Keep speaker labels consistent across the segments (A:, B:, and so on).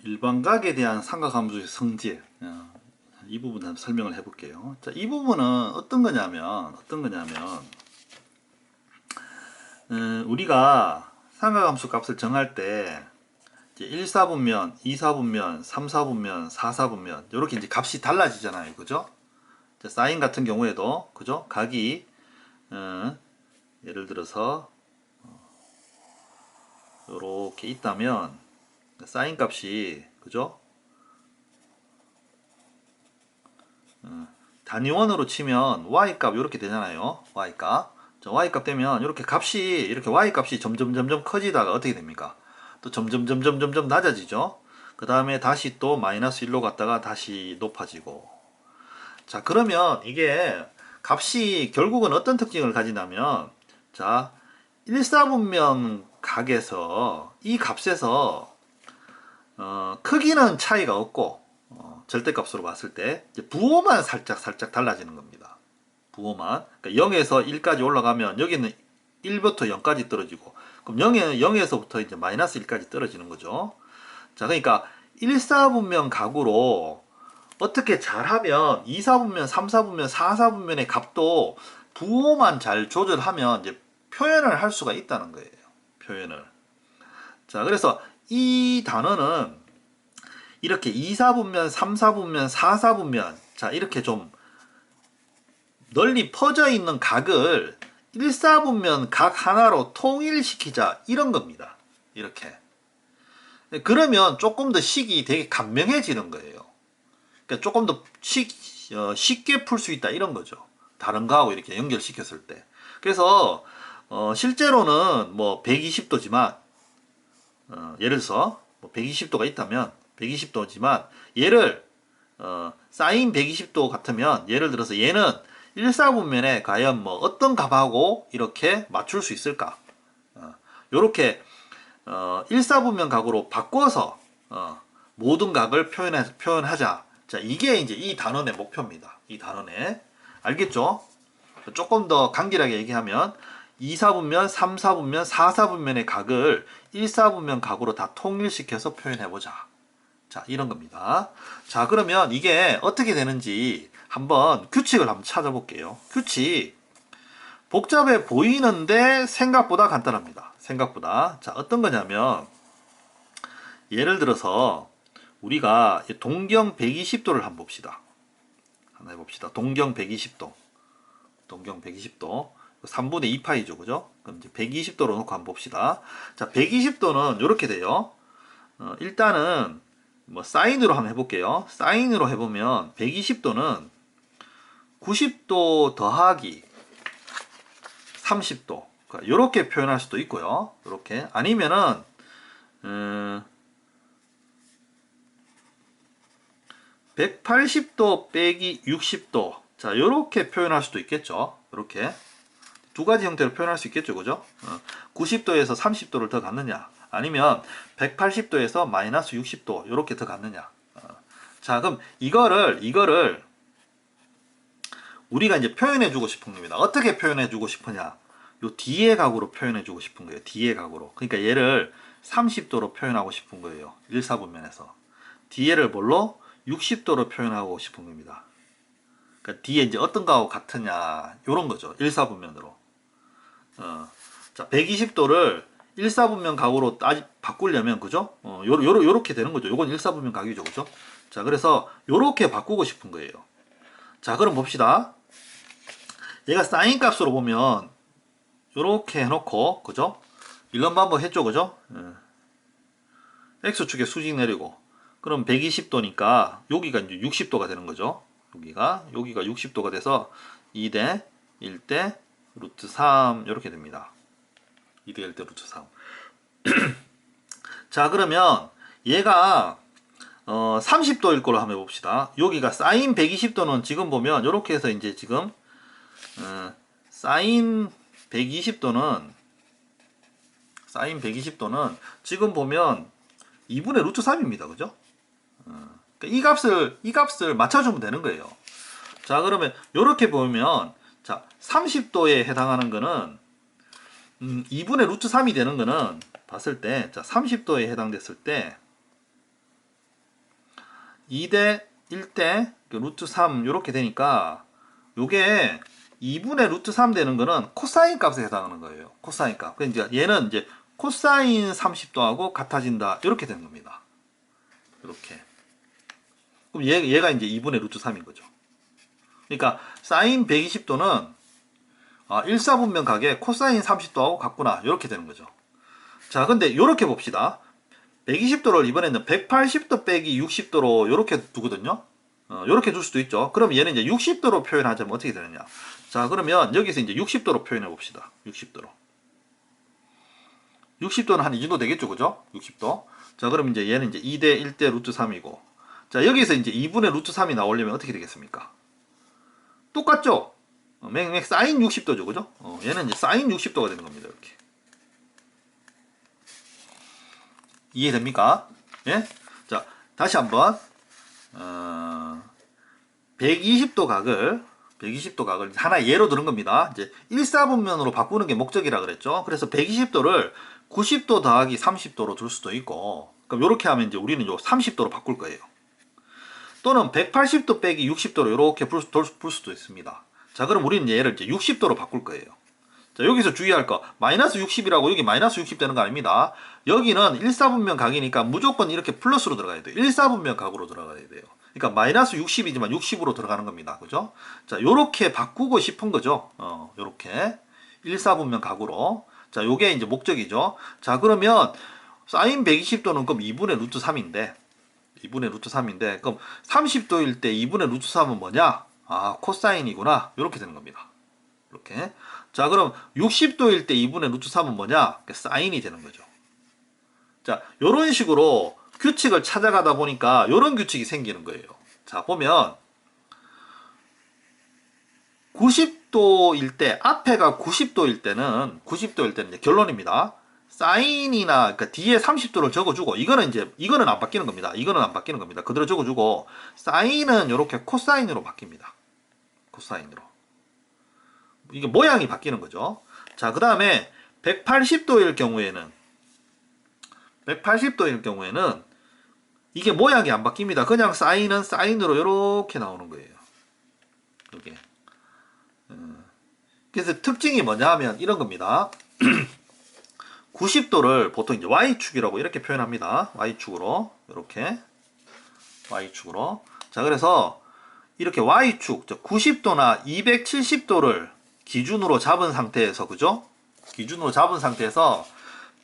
A: 일반각에 대한 삼각함수의 성질, 이 부분 한번 설명을 해볼게요. 자, 이 부분은 우리가 삼각함수 값을 정할 때 이제 1사분면, 2사분면, 3사분면, 4사분면 이렇게 이제 값이 달라지잖아요, 그죠? 자, 사인 같은 경우에도 그죠? 각이 예를 들어서 이렇게 있다면 사인 값이 그죠? 단위원으로 치면 y값 이렇게 되잖아요. y값. 자, y값 되면 이렇게 y값이 점점 커지다가 어떻게 됩니까? 또 점점 낮아지죠. 그 다음에 다시 또 마이너스 1로 갔다가 다시 높아지고. 자, 그러면 이게 값이 결국은 어떤 특징을 가진다면, 자, 1사분면 각에서 이 값에서 크기는 차이가 없고 절대값으로 봤을 때 부호만 살짝 달라지는 겁니다. 부호만. 그러니까 0에서 1까지 올라가면 여기는 1부터 0까지 떨어지고, 그럼 0에서부터 이제 마이너스 1까지 떨어지는 거죠. 자, 그러니까 1사분면 각으로 어떻게 잘하면 2사분면, 3사분면, 4사분면의 값도 부호만 잘 조절하면 이제 표현을 할 수가 있다는 거예요. 표현을. 자, 그래서 이 단어는 이렇게 2사분면, 3사분면, 4사분면, 자, 이렇게 좀 널리 퍼져 있는 각을 1사분면 각 하나로 통일시키자, 이런 겁니다. 이렇게. 그러면 조금 더 식이 되게 간명해지는 거예요. 그러니까 조금 더 쉽게 풀 수 있다, 이런 거죠. 다른 거하고 이렇게 연결시켰을 때. 그래서 실제로는 뭐 120도지만 예를 들어서 뭐 120도가 있다면 120도지만 얘를 사인 120도 같으면 예를 들어서 얘는 1사분면에 과연 뭐 어떤 값하고 이렇게 맞출 수 있을까? 요렇게 1사분면 각으로 바꿔서 모든 각을 표현하자. 자, 이게 이제 이 단원의 목표입니다. 이 단원의. 알겠죠? 조금 더 간결하게 얘기하면 2사분면, 3사분면, 4사분면의 각을 1사분면 각으로 다 통일시켜서 표현해보자. 자, 이런 겁니다. 자, 그러면 이게 어떻게 되는지 한번 규칙을 한번 찾아볼게요. 규칙. 복잡해 보이는데 생각보다 간단합니다. 생각보다. 자, 어떤 거냐면 예를 들어서 우리가 동경 120도를 한번 봅시다. 하나 해봅시다. 동경 120도. 동경 120도. 3분의 2파이죠. 그죠? 그럼 이제 120도로 놓고 한번 봅시다. 자, 120도는 이렇게 돼요. 일단은 뭐 사인으로 한번 해볼게요. 사인으로 해보면 120도는 90도 더하기 30도. 이렇게 표현할 수도 있고요. 이렇게. 아니면은 180도 빼기 60도. 자, 이렇게 표현할 수도 있겠죠. 이렇게. 두 가지 형태로 표현할 수 있겠죠. 그죠? 90도에서 30도를 더 갖느냐. 아니면 180도에서 마이너스 60도. 이렇게 더 갖느냐. 자, 그럼 이거를 우리가 이제 표현해 주고 싶은 겁니다. 어떻게 표현해 주고 싶으냐. 요 뒤에 각으로 표현해 주고 싶은 거예요. 뒤에 각으로. 그러니까 얘를 30도로 표현하고 싶은 거예요. 1사분면에서. 뒤에를 뭘로? 60도로 표현하고 싶은 겁니다. 그러니까 뒤에 이제 어떤 거하고 같으냐. 요런 거죠. 1사분면으로. 자, 120도를 1사분면 각으로 바꾸려면, 그죠? 요렇게 되는 거죠. 요건 1사분면 각이죠. 그죠? 자, 그래서 요렇게 바꾸고 싶은 거예요. 자, 그럼 봅시다. 얘가 사인 값으로 보면 요렇게 해놓고, 그죠? 일론 반복 했죠. 그죠? X축에 수직 내리고. 그럼 120도니까 여기가 이제 60도가 되는 거죠. 여기가 60도가 돼서 2대 1대 루트 3 이렇게 됩니다. 2대 1대 루트 3. 자, 그러면 얘가 30도일 거로 한번 해봅시다. 여기가 사인 120도는 지금 보면 이렇게 해서 이제 지금 사인 120도는 지금 보면 2분의 루트 3입니다. 그죠? 이 값을 맞춰주면 되는 거예요. 자, 그러면 이렇게 보면 자, 30도에 해당하는 거는 2분의 루트 3이 되는 거는 봤을 때 자, 30도에 해당됐을 때 2대 1대 루트 3 이렇게 되니까 요게 2분의 루트 3 되는 거는 코사인 값에 해당하는 거예요. 코사인 값. 그러니까 이제 얘는 이제 코사인 30도하고 같아진다. 이렇게 되는 겁니다. 이렇게. 그럼 얘가 이제 2분의 루트 3인 거죠. 그러니까 사인 120도는 1사분면 각에 코사인 30도하고 같구나. 이렇게 되는 거죠. 자, 근데 이렇게 봅시다. 120도를 이번에는 180도 빼기 60도로 이렇게 두거든요. 이렇게 둘 수도 있죠. 그럼 얘는 이제 60도로 표현하자면 어떻게 되느냐. 자, 그러면 여기서 이제 60도로 표현해 봅시다. 60도로. 60도는 한 이 정도 되겠죠. 그죠? 60도. 자, 그럼 이제 얘는 이제 2대 1대 루트 3이고. 자, 여기서 이제 2분의 루트 3이 나오려면 어떻게 되겠습니까? 똑같죠? 맥 사인 60도죠. 그죠? 얘는 이제 사인 60도가 되는 겁니다. 이렇게. 이해됩니까? 예? 자, 다시 한번 120도 각을 하나 예로 들은 겁니다. 이제 1사분면으로 바꾸는 게 목적이라 그랬죠. 그래서 120도를 90도 더하기 30도로 둘 수도 있고, 그럼 이렇게 하면 이제 우리는 요 30도로 바꿀 거예요. 또는 180도 빼기 60도로 이렇게 풀 수도 있습니다. 자, 그럼 우리는 얘를 이제 60도로 바꿀 거예요. 자, 여기서 주의할 거, 마이너스 60이라고 여기 마이너스 60 되는 거 아닙니다. 여기는 1사분면 각이니까 무조건 이렇게 플러스로 들어가야 돼요. 1사분면 각으로 들어가야 돼요. 그러니까 마이너스 60이지만 60으로 들어가는 겁니다. 그죠? 자, 요렇게 바꾸고 싶은 거죠. 요렇게 1사분면 각으로. 자, 요게 이제 목적이죠. 자, 그러면 사인 120도는 그럼 2분의 루트 3인데 2분의 루트 3인데 그럼 30도일 때 2분의 루트 3은 뭐냐? 코사인이구나. 요렇게 되는 겁니다. 이렇게. 자, 그럼 60도일 때 2분의 루트 3은 뭐냐? 사인이 되는 거죠. 자, 요런 식으로 규칙을 찾아가다 보니까 요런 규칙이 생기는 거예요. 자, 보면 90도일 때, 앞에가 90도일 때는 이제 결론입니다. 사인이나, 그러니까 뒤에 30도를 적어주고, 이거는 안 바뀌는 겁니다. 이거는 안 바뀌는 겁니다. 그대로 적어주고, 사인은 이렇게 코사인으로 바뀝니다. 코사인으로. 이게 모양이 바뀌는 거죠. 자, 그 다음에 180도일 경우에는 이게 모양이 안 바뀝니다. 그냥 사인은 사인으로 이렇게 나오는 거예요. 이게. 그래서 특징이 뭐냐 하면 이런 겁니다. 90도를 보통 이제 Y축이라고 이렇게 표현합니다. Y축으로. 이렇게. Y축으로. 자, 그래서 이렇게 Y축, 90도나 270도를 기준으로 잡은 상태에서, 그죠? 기준으로 잡은 상태에서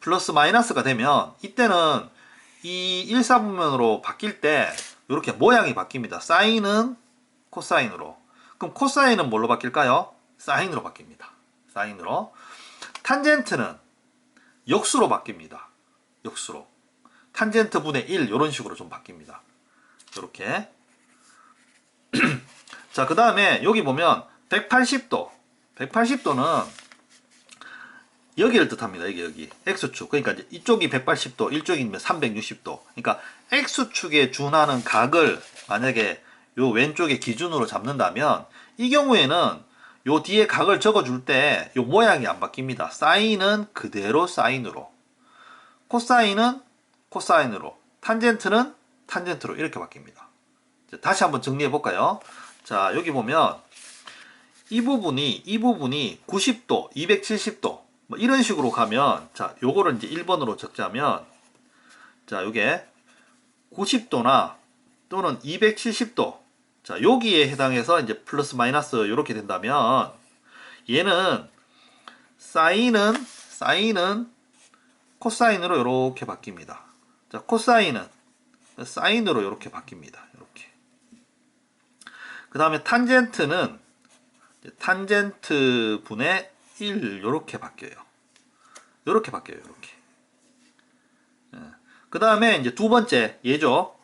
A: 플러스 마이너스가 되면 이때는 이 1사분면으로 바뀔 때 이렇게 모양이 바뀝니다. 사인은 코사인으로. 그럼 코사인은 뭘로 바뀔까요? 사인으로 바뀝니다. 사인으로. 탄젠트는 역수로 바뀝니다. 역수로. 탄젠트 분의 1 이런 식으로 좀 바뀝니다. 이렇게. 자, 그 다음에 여기 보면 180도. 180도는 여기를 뜻합니다. 여기 X축. 그러니까 이제 이쪽이 180도, 이쪽이면 360도. 그러니까 X축에 준하는 각을 만약에 요 왼쪽에 기준으로 잡는다면 이 경우에는 요 뒤에 각을 적어줄 때 요 모양이 안 바뀝니다. 사인은 그대로 사인으로, 코사인은 코사인으로, 탄젠트는 탄젠트로 이렇게 바뀝니다. 다시 한번 정리해 볼까요? 자, 여기 보면 이 부분이 90도, 270도 뭐 이런 식으로 가면, 자, 요거를 이제 1번으로 적자면, 자, 요게 90도나 또는 270도, 자, 여기에 해당해서 이제 플러스 마이너스 요렇게 된다면, 얘는 사인은 코사인으로 요렇게 바뀝니다. 자, 코사인은 사인으로 요렇게 바뀝니다. 요렇게. 그 다음에 탄젠트는 탄젠트 분의 1 요렇게 바뀌어요. 요렇게 바뀌어요. 요렇게. 그 다음에 이제 두 번째 얘죠.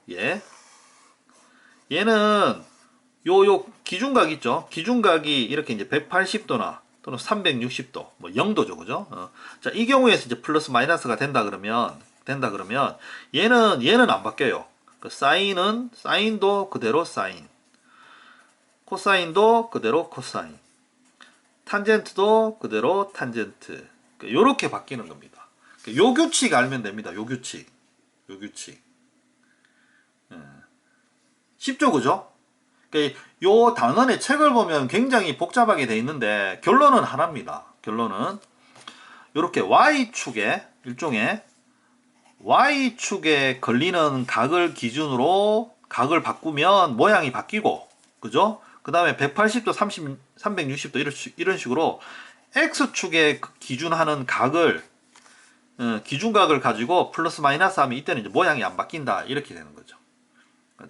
A: 얘는 요 기준각 있죠. 기준각이 이렇게 이제 180도나 또는 360도, 뭐 0도죠. 그죠? 자, 이 경우에서 이제 플러스 마이너스가 된다 그러면 얘는 안 바뀌어요. 그 사인도 그대로 사인. 코사인도 그대로 코사인. 탄젠트도 그대로 탄젠트. 요렇게 바뀌는 겁니다. 요 규칙 알면 됩니다. 요 규칙. 쉽죠, 그죠? 그러니까 요 단원의 책을 보면 굉장히 복잡하게 돼 있는데 결론은 하나입니다. 결론은 이렇게 Y축에 일종의 Y축에 걸리는 각을 기준으로 각을 바꾸면 모양이 바뀌고, 그죠? 그 다음에 180도, 30, 360도 이런 식으로 X축에 기준하는 각을 기준각을 가지고 플러스 마이너스 하면 이때는 이제 모양이 안 바뀐다 이렇게 되는 거죠.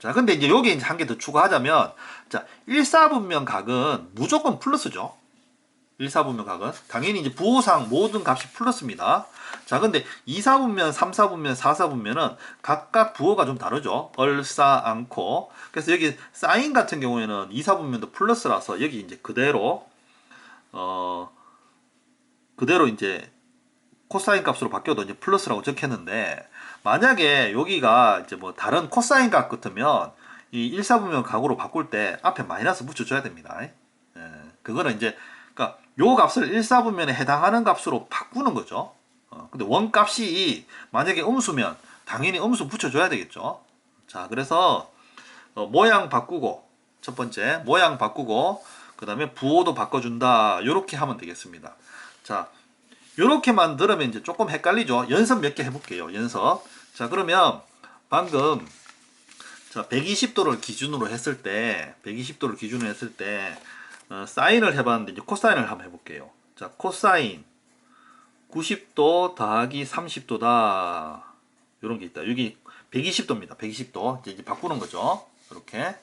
A: 자, 근데 이제 여기 이제 한 개 더 추가하자면, 자, 1사분면 각은 무조건 플러스죠. 1사분면 각은 당연히 이제 부호상 모든 값이 플러스입니다. 자, 근데 2사분면, 3사분면, 4사분면은 각각 부호가 좀 다르죠. 얼싸, 않고. 그래서 여기 사인 같은 경우에는 2사분면도 플러스라서 여기 이제 그대로 이제 코사인 값으로 바뀌어도 이제 플러스라고 적혔는데, 만약에 여기가 이제 뭐 다른 코사인 값 같으면 이 1사분면 각으로 바꿀 때 앞에 마이너스 붙여줘야 됩니다. 그거는 이제 그러니까 요 값을 1사분면에 해당하는 값으로 바꾸는 거죠. 근데 원값이 만약에 음수면 당연히 음수 붙여줘야 되겠죠. 자, 그래서 모양 바꾸고, 첫 번째 모양 바꾸고, 그 다음에 부호도 바꿔준다, 요렇게 하면 되겠습니다. 자, 요렇게만 들으면 이제 조금 헷갈리죠. 연습 몇 개 해볼게요. 연습. 자, 그러면 방금 자 120도를 기준으로 했을 때, 120도를 기준으로 했을 때 사인을 해봤는데 이제 코사인을 한번 해볼게요. 자, 코사인 90도 더하기 30도다. 요런 게 있다. 여기 120도입니다. 120도. 이제 바꾸는 거죠. 이렇게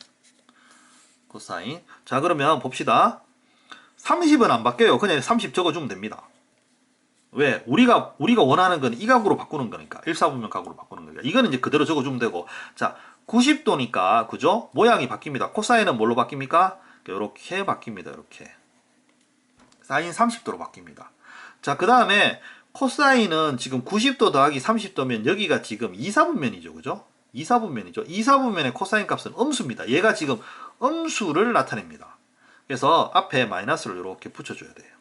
A: 코사인. 자, 그러면 봅시다. 30은 안 바뀌어요. 그냥 30 적어주면 됩니다. 왜? 우리가 원하는 건 이 각으로 바꾸는 거니까. 1사분면 각으로 바꾸는 거니까. 이거는 이제 그대로 적어주면 되고. 자, 90도니까, 그죠? 모양이 바뀝니다. 코사인은 뭘로 바뀝니까? 이렇게 바뀝니다. 이렇게. 사인 30도로 바뀝니다. 자, 그 다음에 코사인은 지금 90도 더하기 30도면 여기가 지금 2사분면이죠. 그죠? 2사분면이죠. 2사분면의 코사인 값은 음수입니다. 얘가 지금 음수를 나타냅니다. 그래서 앞에 마이너스를 이렇게 붙여줘야 돼요.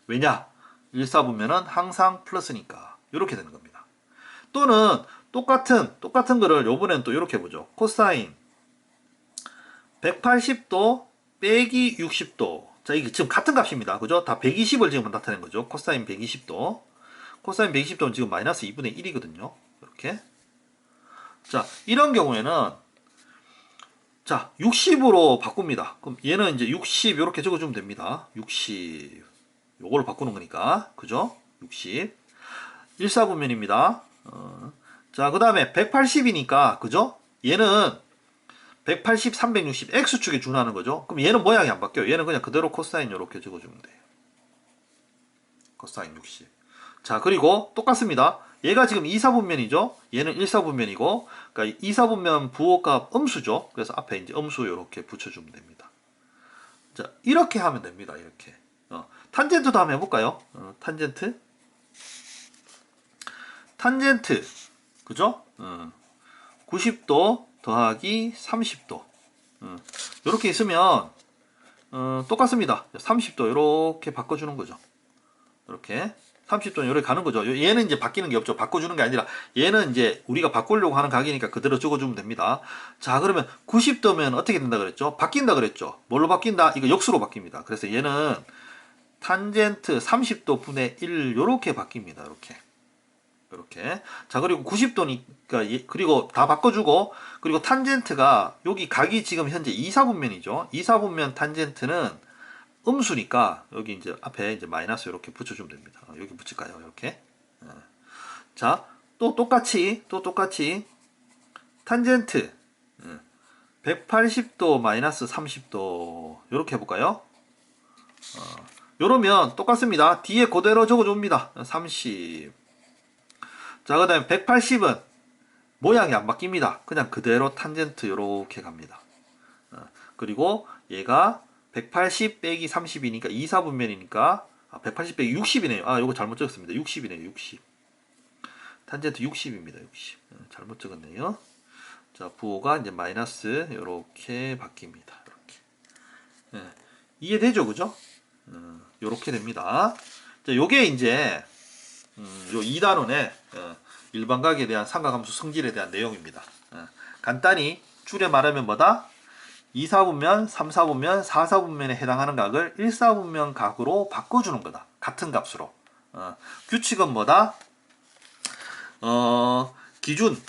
A: 왜냐? 1사분면은 항상 플러스니까. 이렇게 되는 겁니다. 또는 똑같은 거를 요번엔 또 이렇게 보죠. 코사인 180도 빼기 60도. 자, 이게 지금 같은 값입니다. 그죠? 다 120을 지금 나타낸 거죠. 코사인 120도. 코사인 120도는 지금 마이너스 2분의 1이거든요. 이렇게. 자, 이런 경우에는 자, 60으로 바꿉니다. 그럼 얘는 이제 60 이렇게 적어주면 됩니다. 60 요걸 바꾸는 거니까. 그죠? 60 1사분면입니다. 자, 그 다음에 180이니까 그죠? 얘는 180, 360 X축에 준하는 거죠. 그럼 얘는 모양이 안 바뀌어요. 얘는 그냥 그대로 코사인 이렇게 적어주면 돼요. 코사인 60. 자, 그리고 똑같습니다. 얘가 지금 2사분면이죠. 얘는 1사분면이고, 그러니까 2사분면 부호값 음수죠. 그래서 앞에 이제 음수 이렇게 붙여주면 됩니다. 자, 이렇게 하면 됩니다. 이렇게. 탄젠트도 한번 해볼까요? 탄젠트. 그죠? 90도 더하기 30도. 이렇게 있으면 똑같습니다. 30도 이렇게 바꿔주는 거죠. 이렇게 30도는 이렇게 가는 거죠. 얘는 이제 바뀌는 게 없죠. 바꿔주는 게 아니라 얘는 이제 우리가 바꾸려고 하는 각이니까 그대로 적어주면 됩니다. 자, 그러면 90도면 어떻게 된다 그랬죠? 바뀐다 그랬죠. 뭘로 바뀐다? 이거 역수로 바뀝니다. 그래서 얘는 탄젠트 30도 분의 1 이렇게 바뀝니다. 이렇게. 자, 그리고 90도니까 그리고 다 바꿔주고, 그리고 탄젠트가 여기 각이 지금 현재 2사분면이죠. 2사분면 탄젠트는 음수니까 여기 이제 앞에 이제 마이너스 이렇게 붙여주면 됩니다. 여기 붙일까요? 이렇게. 자, 또 똑같이 탄젠트 180도 마이너스 30도 이렇게 해볼까요? 요러면 똑같습니다. 뒤에 그대로 적어줍니다. 30. 자, 그 다음에 180은 모양이 안 바뀝니다. 그냥 그대로 탄젠트 이렇게 갑니다. 그리고 얘가 180 빼기 30이니까 2사분면이니까 180 빼기 60이네요. 아, 요거 잘못 적었습니다. 60이네요. 60. 탄젠트 60입니다. 60. 잘못 적었네요. 자, 부호가 이제 마이너스 이렇게 바뀝니다. 이렇게. 이해되죠? 그죠? 요렇게 됩니다. 자, 요게 이제 요 2단원의 일반각에 대한 삼각함수 성질에 대한 내용입니다. 간단히 줄여 말하면 뭐다? 2사분면, 3사분면, 4사분면에 해당하는 각을 1사분면 각으로 바꿔주는 거다. 같은 값으로. 규칙은 뭐다? 기준.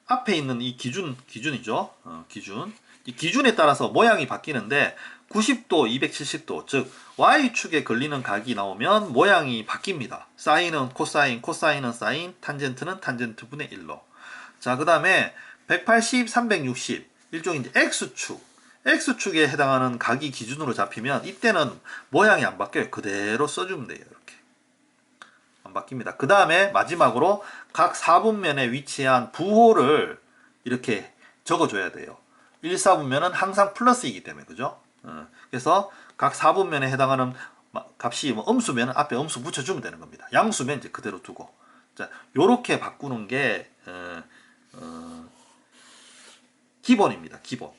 A: 앞에 있는 이 기준이죠. 기준. 이 기준에 따라서 모양이 바뀌는데 90도, 270도, 즉 Y축에 걸리는 각이 나오면 모양이 바뀝니다. 사인은 코사인, 코사인은 사인, 탄젠트는 탄젠트 분의 1로. 자, 그 다음에 180, 360 일종의 이제 X축. X축에 해당하는 각이 기준으로 잡히면 이때는 모양이 안 바뀌어요. 그대로 써주면 돼요. 이렇게. 안 바뀝니다. 그 다음에 마지막으로 각 4분면에 위치한 부호를 이렇게 적어줘야 돼요. 1사분면은 항상 플러스이기 때문에, 그죠? 그래서 각 4분면에 해당하는 값이 뭐 음수면 앞에 음수 붙여주면 되는 겁니다. 양수면 이제 그대로 두고. 자, 요렇게 바꾸는 게 기본입니다. 기본.